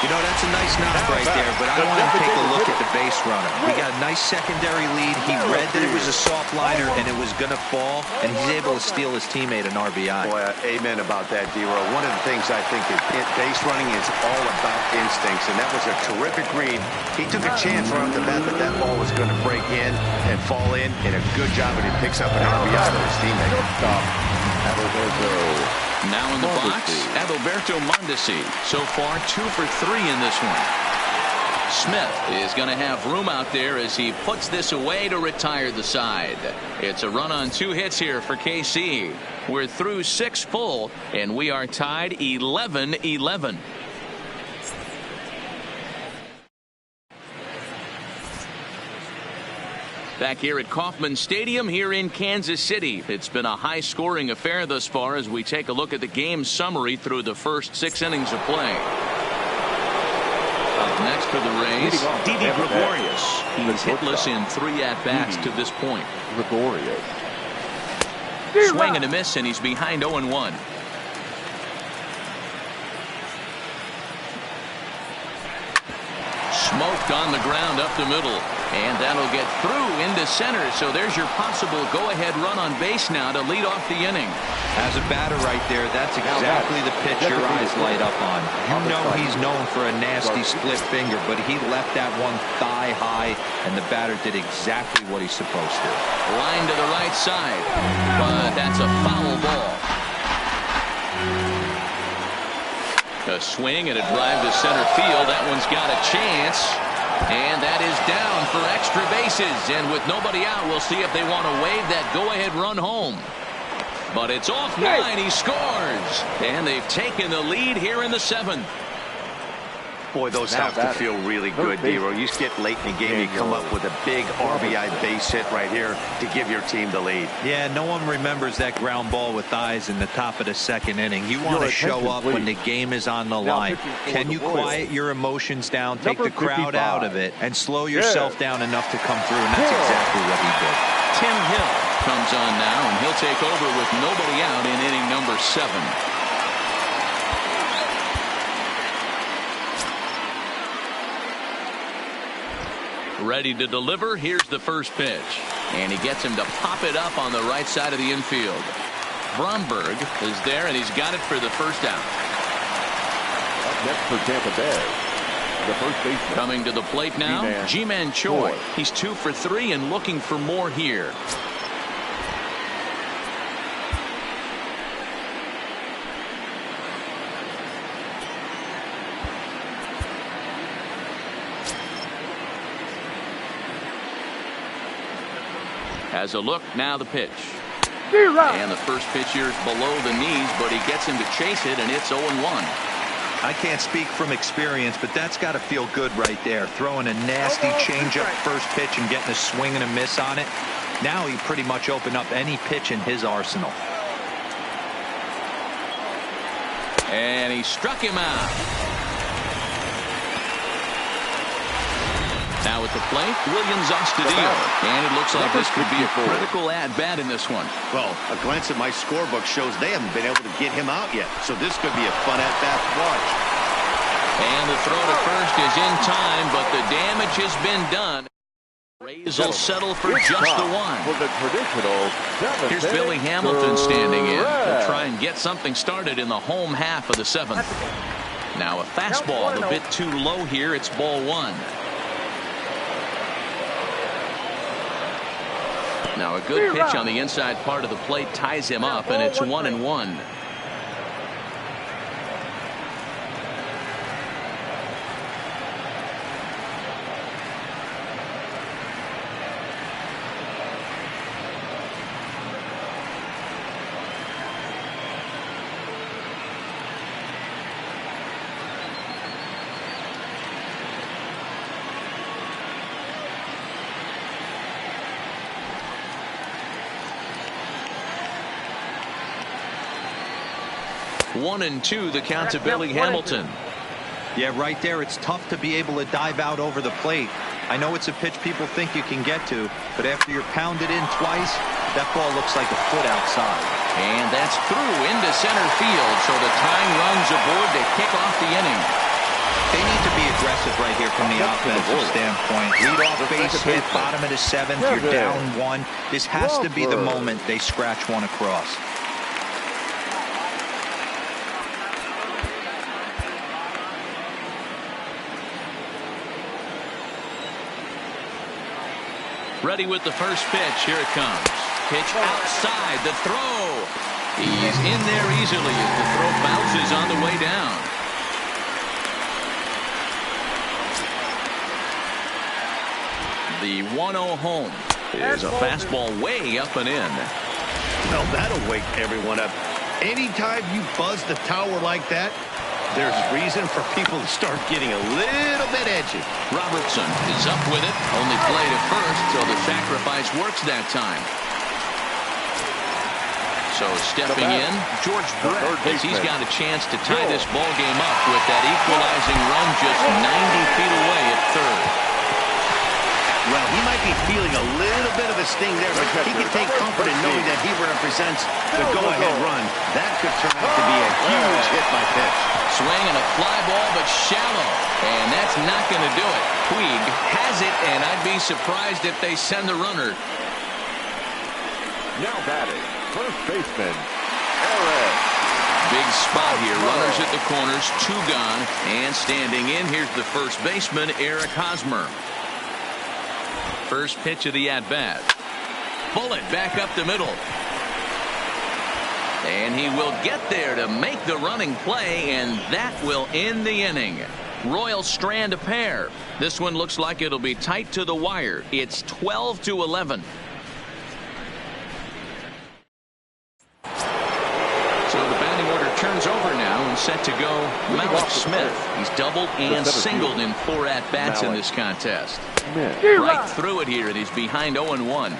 You know, that's a nice knock right there, but I want to take a look at the base runner. He got a nice secondary lead. He read that it was a soft liner and it was going to fall, and he's able to steal his teammate an RBI. Boy, amen about that, D-Row. One of the things I think is base running is all about instincts, and that was a terrific read. He took a chance right off the bat that that ball was going to break in and fall in, and a good job, and he picks up an RBI for his teammate. Now in the box, Adalberto Mondesi. So far, 2 for 3 in this one. Smith is going to have room out there as he puts this away to retire the side. It's a run on 2 hits here for KC. We're through 6 full, and we are tied 11-11. Back here at Kauffman Stadium here in Kansas City. It's been a high-scoring affair thus far as we take a look at the game summary through the first 6 innings of play. Up next for the Rays, Didi Gregorius. He was hitless in 3 at-bats to this point. Gregorius. Swing and a miss, and he's behind 0-1. Smoked on the ground up the middle. And that'll get through into center. So there's your possible go-ahead run on base now to lead off the inning. As a batter right there, that's exactly the pitch your eyes light up on. You know he's known for a nasty split finger, but he left that one thigh high, and the batter did exactly what he's supposed to. Line to the right side, but that's a foul ball. A swing and a drive to center field. That one's got a chance. And that is down for extra bases. And with nobody out, we'll see if they want to wave that go-ahead run home. But it's offline. He scores. And they've taken the lead here in the 7th. Boy, those have to feel really good, D-Row. You get late in the game, you come up with a big RBI base hit right here to give your team the lead. Yeah, no one remembers that ground ball with eyes in the top of the 2nd inning. You want to show up when the game is on the line. Can you quiet your emotions down, take the crowd out of it, and slow yourself down enough to come through? And that's exactly what he did. Tim Hill comes on now, and he'll take over with nobody out in inning number 7. Ready to deliver. Here's the first pitch. And he gets him to pop it up on the right side of the infield. Bromberg is there, and he's got it for the first out. Up next for Tampa Bay, the first baseman. Coming to the plate now, Ji-Man Choi. He's 2 for 3 and looking for more here. Has a look, now the pitch. And the first pitch here is below the knees, but he gets him to chase it, and it's 0-1. I can't speak from experience, but that's got to feel good right there. Throwing a nasty changeup first pitch and getting a swing and a miss on it. Now he pretty much opened up any pitch in his arsenal. And he struck him out. Now at the plate, Williams Astudillo. And it looks like this could be a critical at-bat in this one. Well, a glance at my scorebook shows they haven't been able to get him out yet. So this could be a fun at-bat to watch. And the throw to first is in time, but the damage has been done. Rays will settle for just the one. Here's Billy Hamilton standing in to try and get something started in the home half of the 7th. Now a fastball a bit too low here. It's ball 1. Now a good pitch on the inside part of the plate ties him up, and it's 1-1. 1-2, the count to Billy Hamilton. Yeah, right there, it's tough to be able to dive out over the plate. I know it's a pitch people think you can get to, but after you're pounded in twice, that ball looks like a foot outside. And that's through into center field, so the tying run's aboard to kick off the inning. They need to be aggressive right here from the offensive standpoint. Lead off base hit, bottom of the seventh, you're down one. This has to be the moment they scratch one across. Ready with the first pitch. Here it comes. Pitch outside. The throw. He's in there easily as the throw bounces on the way down. The 1-0 home is a fastball way up and in. Well, that'll wake everyone up. Anytime you buzz the tower like that, there's reason for people to start getting a little bit edgy. Robertson is up with it. Only play to first, so the sacrifice works that time. So stepping in, George Brett, as he's got a chance to tie this ball game up with that equalizing run just 90 feet away at third. Well, he might be feeling a little bit of a sting there, but he can take comfort in knowing that he represents the go-ahead run. That could turn out to be a huge hit by pitch. Swing and a fly ball, but shallow. And that's not going to do it. Puig has it, and I'd be surprised if they send the runner. Now batting, first baseman, Aaron. Big spot here. Runners at the corners, 2 gone. And standing in, here's the first baseman, Eric Hosmer. First pitch of the at-bat. Bullet back up the middle. And he will get there to make the running play, and that will end the inning. Royals strand a pair. This one looks like it'll be tight to the wire. It's 12-11. So the batting order turns over now and set to go Malik Smith. He's doubled and singled in 4 at-bats in this contest. Right through it here, and he's behind 0-1.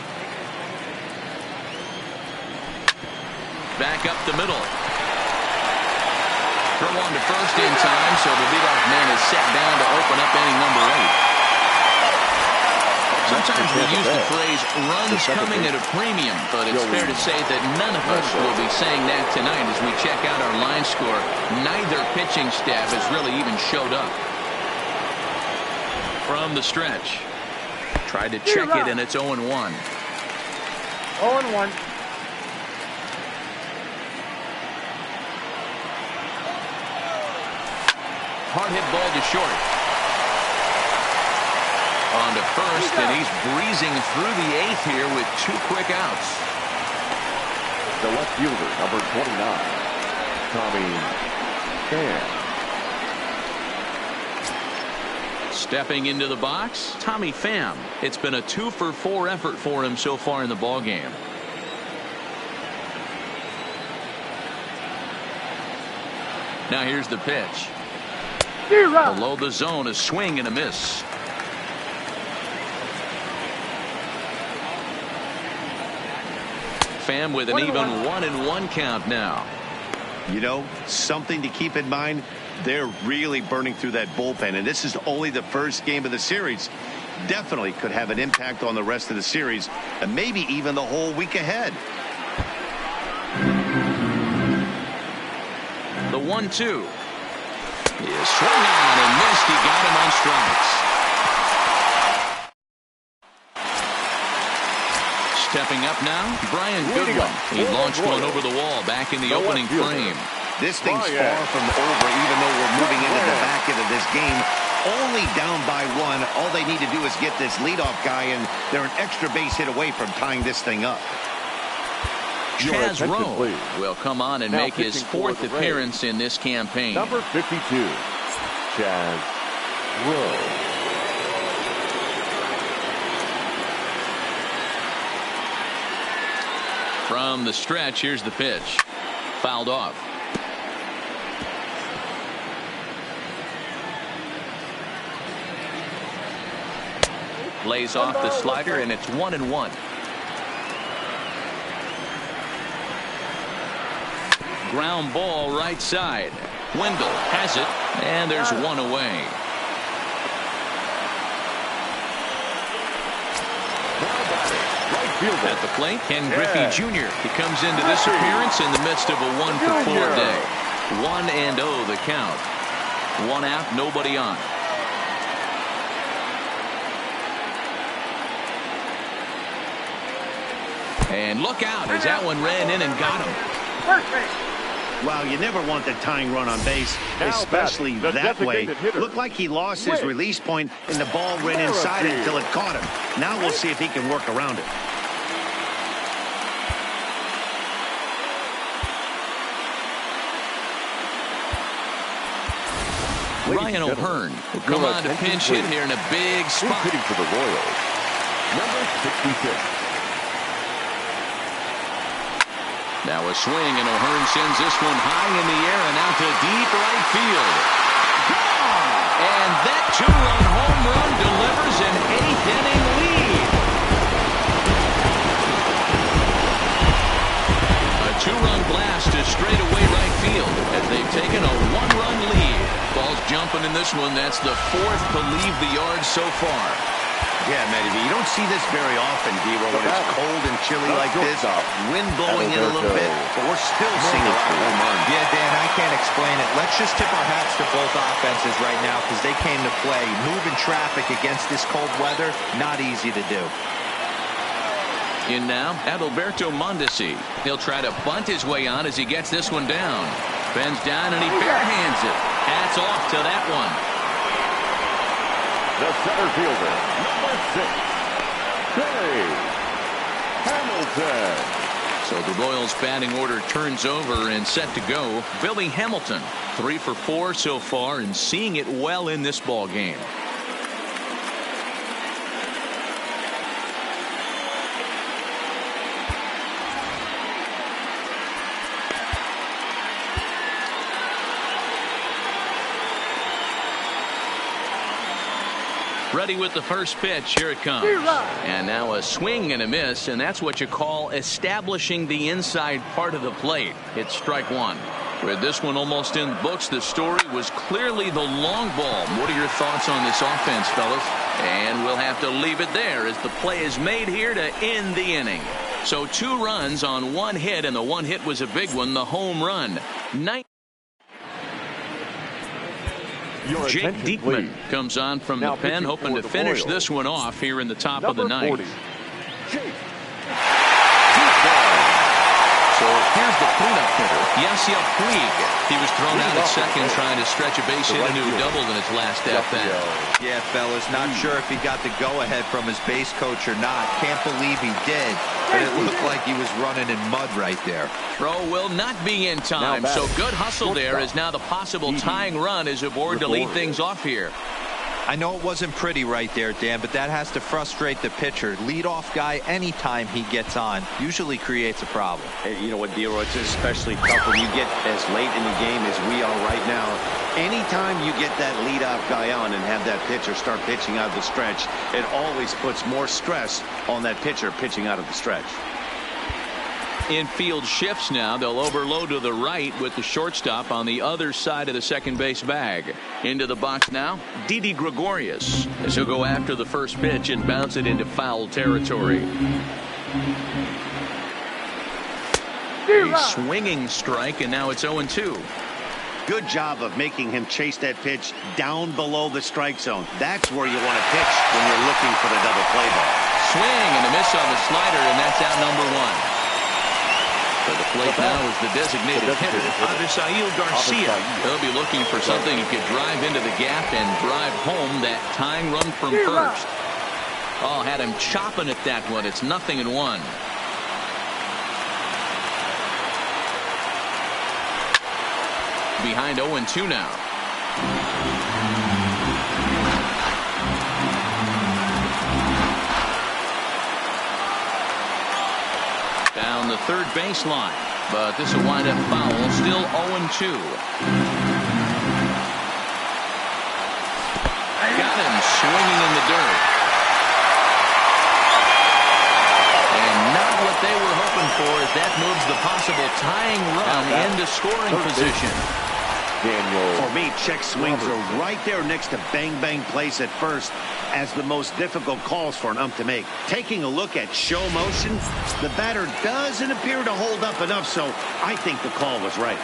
Back up the middle. Throw on to first in time, so the leadoff man is set down to open up inning number 8. Sometimes we use the phrase runs coming at a premium, but it's fair to say that none of us will be saying that tonight as we check out our line score. Neither pitching staff has really even showed up. From the stretch. Tried to check it, and it's 0-1. 0-1. Hard hit ball to short. On to first, and he's breezing through the 8th here with 2 quick outs. The left fielder, number 29, Tommy Pham. Stepping into the box, Tommy Pham. It's been a 2-for-4 effort for him so far in the ballgame. Now here's the pitch. Below the zone, a swing and a miss. Pham with an even 1-1 count now. You know, something to keep in mind, they're really burning through that bullpen, and this is only the first game of the series. Definitely could have an impact on the rest of the series, and maybe even the whole week ahead. The 1-2. Is swung on and missed. He got him on strikes. Stepping up now, Brian Goodwin. He launched one over the wall back in the opening frame. This thing's far from over, even though we're moving into the back end of this game. Only down by 1. All they need to do is get this leadoff guy, and they're an extra base hit away from tying this thing up. Chaz Rowe will come on and make his 4th appearance in this campaign. Number 52, Chaz Rowe. From the stretch, here's the pitch. Fouled off. Lays off the slider, and it's 1-1. ground ball right side. Wendell has it, and there's one away. At the plate, Ken Griffey Jr. He comes into this appearance in the midst of a 1-for-4 day. 1-0 the count. One out, nobody on. And look out as that one ran in and got him. Well, you never want the tying run on base, especially that way. Looked like he lost his release point and the ball ran inside until it caught him. Now we'll see if he can work around it. Ryan O'Hearn will come on to pinch hit here in a big spot. Hitting for the Royals, number 66. Now a swing, and O'Hearn sends this one high in the air and out to deep right field. And that two-run home run delivers an 8th-inning lead. A two-run blast to straightaway right field as they've taken a one-run lead. Ball's jumping in this one. That's the 4th to leave the yard so far. Yeah, Matty, you don't see this very often, D-Roll, when it's cold and chilly like this. Wind blowing in a little bit, but we're still seeing a home run. Yeah, Dan, I can't explain it. Let's just tip our hats to both offenses right now because they came to play. Moving traffic against this cold weather, not easy to do. In now, Adalberto Mondesi. He'll try to bunt his way on as he gets this one down. Bends down and he barehands it. Hats off to that one. The center fielder, number 6, Billy Hamilton. So the Royals batting order turns over and set to go. Billy Hamilton, 3 for 4 so far and seeing it well in this ball game. Ready with the first pitch. Here it comes. And now a swing and a miss, and that's what you call establishing the inside part of the plate. It's strike one. With this one almost in the books, the story was clearly the long ball. What are your thoughts on this offense, fellas? And we'll have to leave it there as the play is made here to end the inning. So 2 runs on 1 hit, and the 1 hit was a big one, the home run. Jake Diekman comes on from the pen, hoping to finish this one off here in the top of the 9th. So here's the cleanup hitter, Yasiel Puig. He was thrown out at second trying to stretch a base hit into a double in his last at-bat. Yeah, fellas, not sure if he got the go-ahead from his base coach or not. Can't believe he did, but it looked like he was running in mud right there. Throw will not be in time, so good hustle there as now the possible tying run is aboard to lead things off here. I know it wasn't pretty right there, Dan, but that has to frustrate the pitcher. Leadoff guy, anytime he gets on, usually creates a problem. Hey, you know what, Dero, it's especially tough when you get as late in the game as we are right now. Anytime you get that leadoff guy on and have that pitcher start pitching out of the stretch, it always puts more stress on that pitcher pitching out of the stretch. Infield shifts now. They'll overload to the right with the shortstop on the other side of the second base bag. Into the box now, Didi Gregorius, as he'll go after the first pitch and bounce it into foul territory. A swinging strike, and now it's 0-2. Good job of making him chase that pitch down below the strike zone. That's where you want to pitch when you're looking for the double play ball. Swing and a miss on the slider, and that's out number 1. For the plate now is the designated hitter, Avisail Garcia. He'll be looking for something he could drive into the gap and drive home that tying run from first. Oh, had him chopping at that one. It's 0-1. Behind 0-2 now. Down the third baseline, but this will wind up foul. Still 0-2. Got him swinging in the dirt. And not what they were hoping for as that moves the possible tying run into scoring position. For me, check swings are right there next to bang-bang plays at first as the most difficult calls for an ump to make. Taking a look at show motion, the batter doesn't appear to hold up enough, so I think the call was right.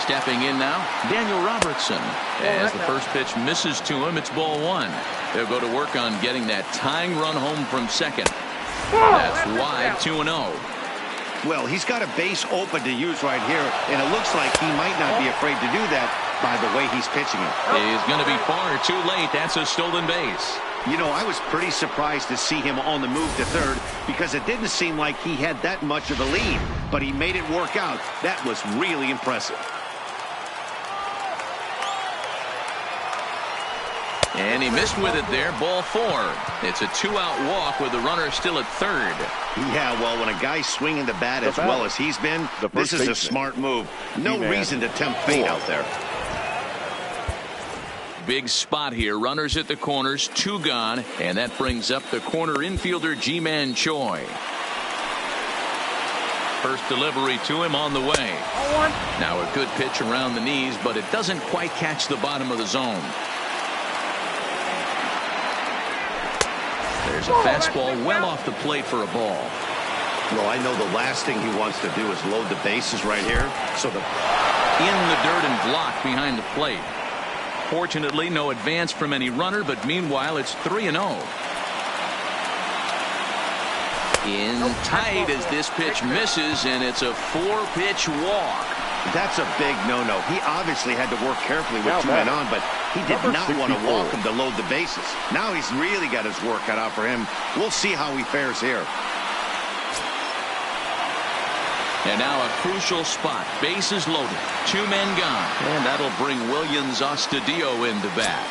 Stepping in now, Daniel Robertson. As the first pitch misses to him, it's ball one. They'll go to work on getting that tying run home from second. That's wide, 2-0. Well, he's got a base open to use right here, and it looks like he might not be afraid to do that by the way he's pitching it. He's going to be far too late. That's a stolen base. You know, I was pretty surprised to see him on the move to third because it didn't seem like he had that much of a lead, but he made it work out. That was really impressive. And he missed with it there, ball four. It's a two-out walk with the runner still at third. Yeah, well, when a guy's swinging the bat as well as he's been, this is a smart move. No reason to tempt fate out there. Big spot here. Runners at the corners, two gone, and that brings up the corner infielder Ji-Man Choi. First delivery to him on the way. Now a good pitch around the knees, but it doesn't quite catch the bottom of the zone. There's a fastball well off the plate for a ball. Well, I know the last thing he wants to do is load the bases right here. So in the dirt and blocked behind the plate. Fortunately, no advance from any runner, but meanwhile, it's 3-0. In tight as this pitch misses, and it's a four-pitch walk. That's a big no-no. He obviously had to work carefully with two men on, but he did not want to walk him to load the bases. Now he's really got his work cut out for him. We'll see how he fares here. And now a crucial spot. Bases loaded. Two men gone. And that'll bring Williams Astudillo into bat.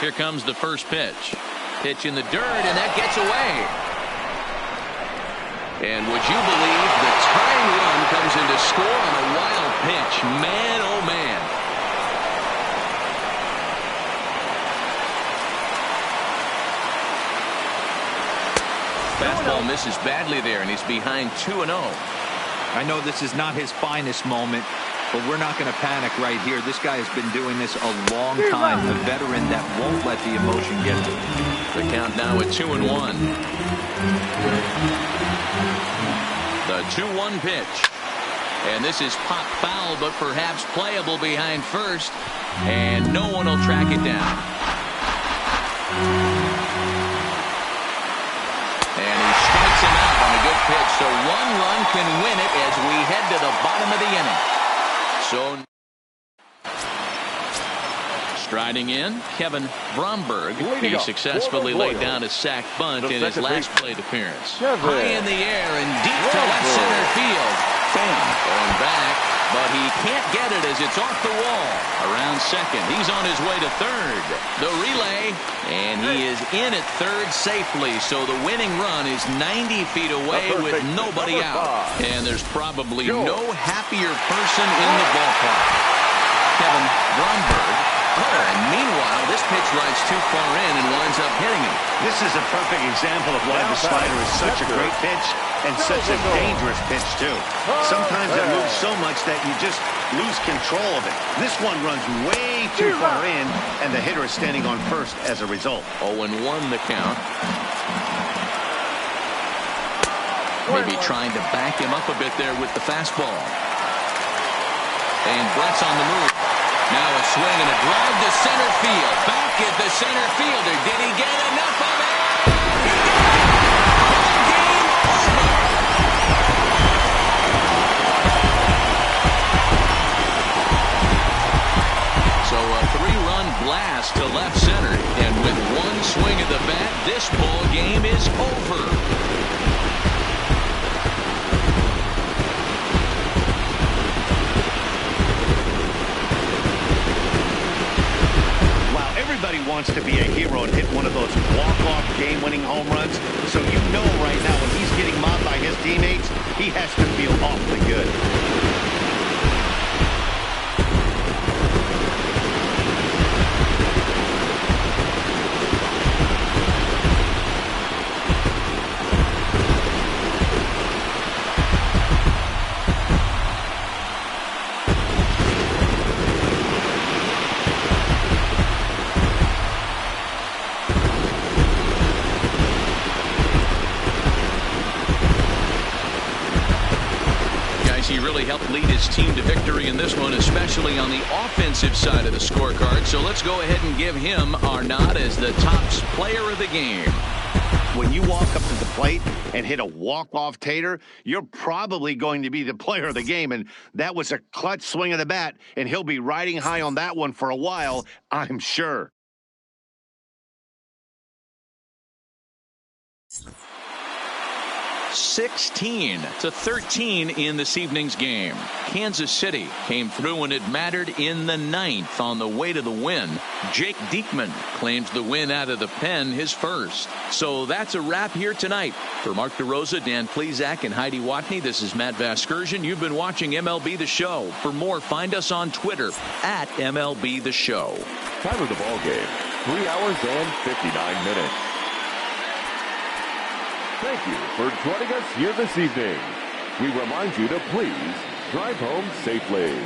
Here comes the first pitch. Pitch in the dirt, and that gets away. And would you believe the tying run comes in to score on a wild pitch? Man, oh man. Fastball misses badly there, and he's behind 2-0. I know this is not his finest moment, but we're not going to panic right here. This guy has been doing this a long time, a veteran that won't let the emotion get to him. The count now at 2-1. The 2-1 pitch. And this is pop foul, but perhaps playable behind first. And no one will track it down. And he strikes him out on a good pitch. So one run can win it as we head to the bottom of the inning. So striding in, Kevin Bromberg. He successfully laid down a sac bunt in his last plate appearance. High in the air and deep to left center field. Bam. Going back, but he can't get it as it's off the wall. Around second. He's on his way to third. The relay, and he is in at third safely, so the winning run is 90 feet away with nobody out. And there's probably no happier person in the ballpark. Kevin Bromberg. And meanwhile, this pitch rides too far in and winds up hitting him. This is a perfect example of why the slider is such a great pitch and such a dangerous pitch, too. Sometimes it moves so much that you just lose control of it. This one runs way too far in, and the hitter is standing on first as a result. 0-1 the count. Maybe trying to back him up a bit there with the fastball. And Brett's on the move. Now a swing and a drive to center field. Back at the center fielder. Did he get enough of it? He did. Game over. So a three-run blast to left center. And with one swing of the bat, this ball game is over. Everybody wants to be a hero and hit one of those walk-off game-winning home runs. So you know right now when he's getting mobbed by his teammates, he has to feel awfully good. He really helped lead his team to victory in this one, especially on the offensive side of the scorecard. So let's go ahead and give him our nod as the top player of the game. When you walk up to the plate and hit a walk-off tater, you're probably going to be the player of the game. And that was a clutch swing of the bat, and he'll be riding high on that one for a while, I'm sure. (16-13) in this evening's game. Kansas City came through when it mattered in the 9th on the way to the win. Jake Diekman claims the win out of the pen, his first. So that's a wrap here tonight. For Mark DeRosa, Dan Plesac, and Heidi Watney, this is Matt Vasgersian. You've been watching MLB The Show. For more, find us on Twitter at MLB The Show. Time of the ball game, 3 hours and 59 minutes. Thank you for joining us here this evening. We remind you to please drive home safely.